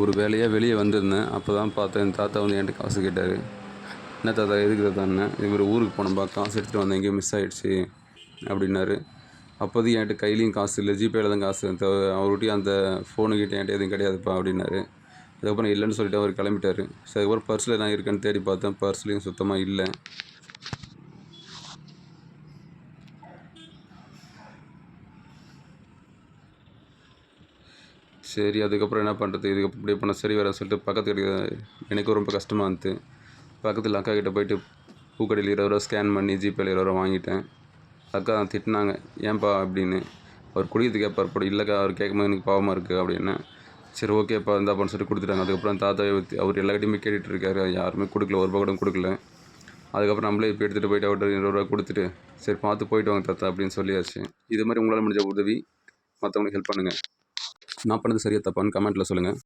ஒரு வேலையாக வெளியே வந்திருந்தேன். அப்போ தான் பார்த்தேன் என் தாத்தா வந்து என்கிட்ட காசு கேட்டார். என்ன தாத்தா எதுக்கு தாத்தான்னேன். இதுமாரி ஊருக்கு போனேன்ப்பா, காசு எடுத்துகிட்டு வந்தேன், எங்கேயோ மிஸ் ஆகிடுச்சு அப்படின்னாரு. அப்போதைக்கு என்கிட்ட கையிலையும் காசு இல்லை, ஜிபேயில் தான் காசு. அவர்கிட்டையும் அந்த ஃபோனுக்கிட்ட என்கிட்ட எதுவும் கிடையாதுப்பா அப்படின்னாரு. அதுக்கப்புறம் இல்லைன்னு சொல்லிட்டு அவர் கிளம்பிட்டார். சரி, அதுக்கப்புறம் பர்ஸில் நான் இருக்கேன்னு தேடி பார்த்தேன், பர்ஸ்லேயும் சுத்தமாக இல்லை. சரி, அதுக்கப்புறம் என்ன பண்ணுறது, இதுக்கு இப்படி பண்ணால் சரி வர சொல்லிட்டு பக்கத்து கடைக்கு எனக்கும் ரொம்ப கஷ்டமாக இருந்துச்சு. பக்கத்தில் அக்கா கிட்டே போயிட்டு பூக்கடையில் 20 ரூபா ஸ்கேன் பண்ணி ஜிபேயில் 20 ரூபா வாங்கிட்டேன். அக்கா திட்டினாங்க, ஏன்பா அப்படின்னு. அவர் குடிக்கிறது கேட்பார் போட. இல்லைக்கா, அவர் கேட்கும்போது எனக்கு பாவமாக இருக்குது அப்படின்னேன். சரி ஓகேப்பா இருந்தாப்பான்னு சொல்லிட்டு கொடுத்துட்டாங்க. அதுக்கப்புறம் தாத்தா அவர் எல்லாக்கிட்டையுமே கேட்டுட்டு இருக்காரு, யாருமே கொடுக்கல, ஒரு ரூபா கூட கொடுக்கல. அதுக்கப்புறம் நம்மளே இப்போ எடுத்துகிட்டு போயிட்டு அவர்கிட்ட 20 ரூபா கொடுத்துட்டு, சரி பார்த்து போயிட்டு வாங்க தாத்தா அப்படின்னு சொல்லியாச்சு. இது மாதிரி உங்களால் முடிஞ்ச உதவி மற்றவங்களுக்கு ஹெல்ப் பண்ணுங்கள். நான் பண்ணது சரியா தப்பான்னு கமெண்ட்டில் சொல்லுங்கள்.